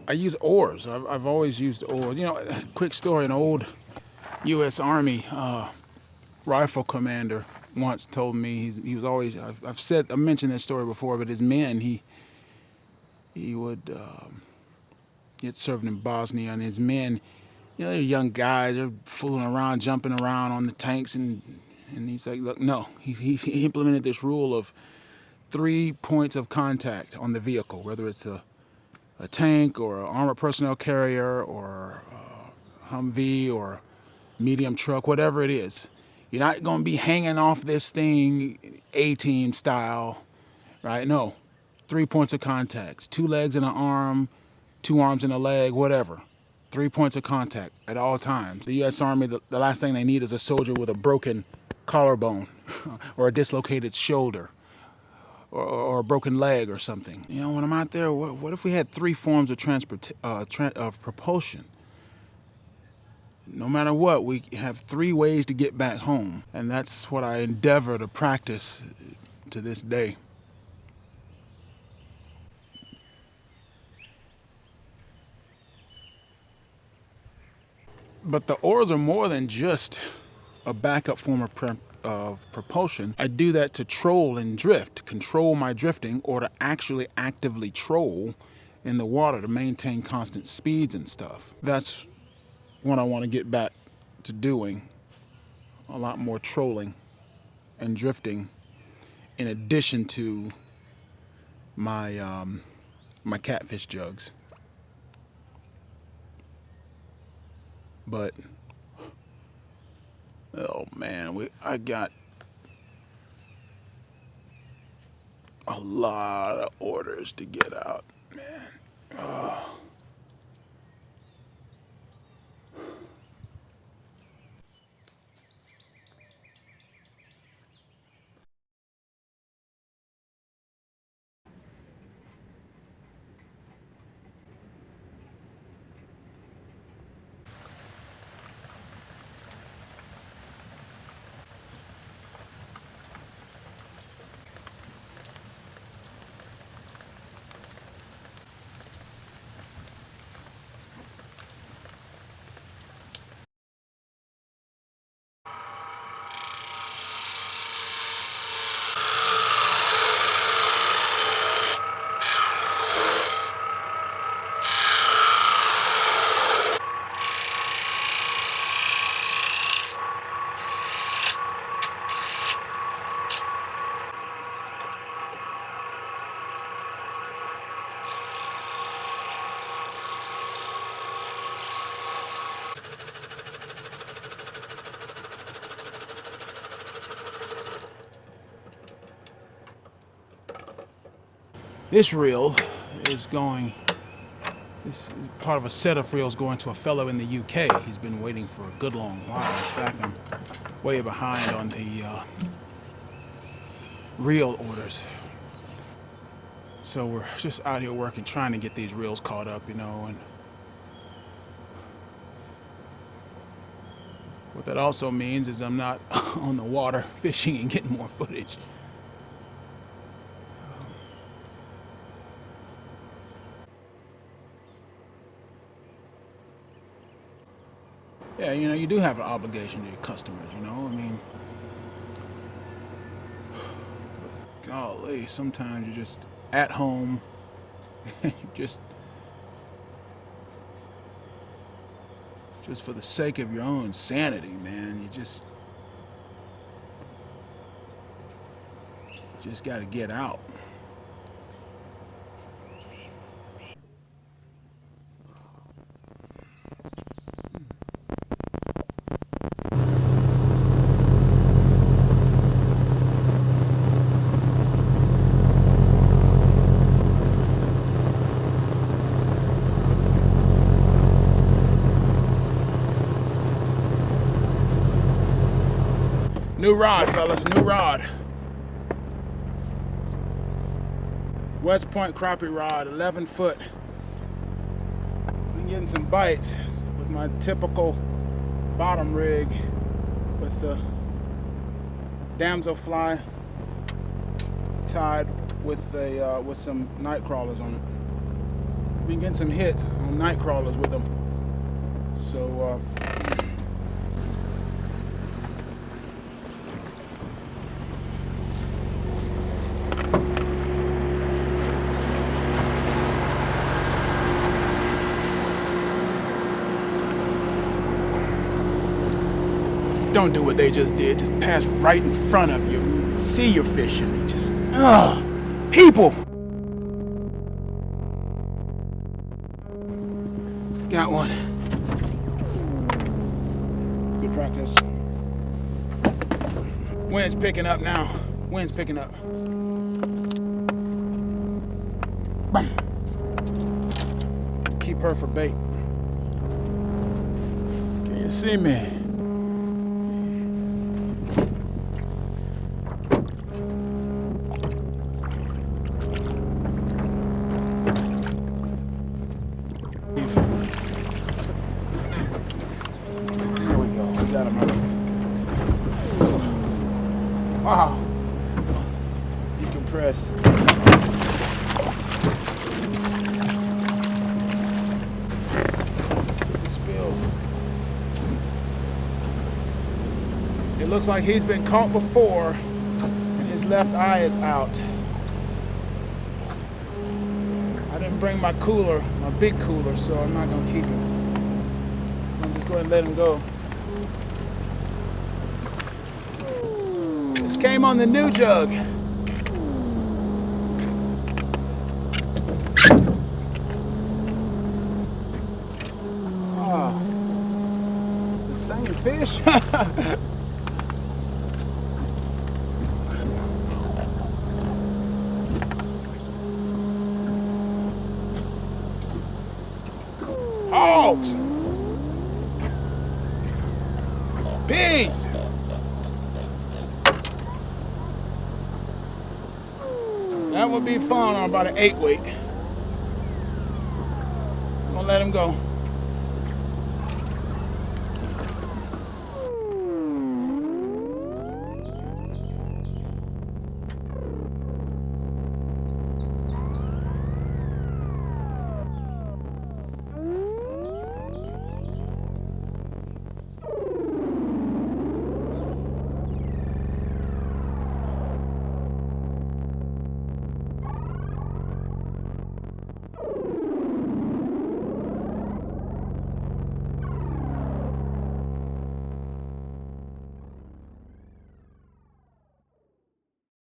I use oars. I've always used oars. You know, quick story, an old U.S. Army rifle commander once told me he was always, I've mentioned this story before, but his men, he would get served in Bosnia, and his men, you know, they're young guys, they're fooling around, jumping around on the tanks, and he's like, look, no, he implemented this rule of 3 points of contact on the vehicle, whether it's a tank or an armored personnel carrier or a Humvee or medium truck, whatever it is. You're not going to be hanging off this thing A-team style, right? No, 3 points of contact, 2 legs and an arm, 2 arms and a leg, whatever. 3 points of contact at all times. The U.S. Army, the last thing they need is a soldier with a broken collarbone or a dislocated shoulder or a broken leg or something. You know, when I'm out there, what if we had 3 forms of propulsion? No matter what, we have 3 ways to get back home. And that's what I endeavor to practice to this day. But the oars are more than just a backup form of propulsion. I do that to troll and drift, to control my drifting, or to actually actively troll in the water to maintain constant speeds and stuff. That's what I want to get back to doing. A lot more trolling and drifting in addition to my my catfish jugs. But oh man, I got a lot of orders to get out, man. Oh. This reel is part of a set of reels going to a fellow in the UK. He's been waiting for a good long while. In fact, I'm way behind on the reel orders. So we're just out here working, trying to get these reels caught up, you know, and what that also means is I'm not on the water fishing and getting more footage. Yeah, you know, you do have an obligation to your customers, you know, I mean, golly, sometimes you're just at home, and you just for the sake of your own sanity, man, you just got to get out. New rod, fellas, new rod. West Point crappie rod, 11 foot. Been getting some bites with my typical bottom rig with the damselfly tied with some night crawlers on it. been getting some hits on night crawlers with them. So don't do what they just did. Just pass right in front of you. See you're fishing. They just, people. Got one. Good practice. Wind's picking up now. Wind's picking up. Bam. Keep her for bait. Can you see me? Got him. Wow. Decompressed. Super spill. It looks like he's been caught before and his left eye is out. I didn't bring my cooler, my big cooler, so I'm not gonna keep him. I'm just going to let him go. This came on the new jug. Ah, the same fish. Hogs. Pigs. That would be fun on about an 8 weight. I'm gonna let him go.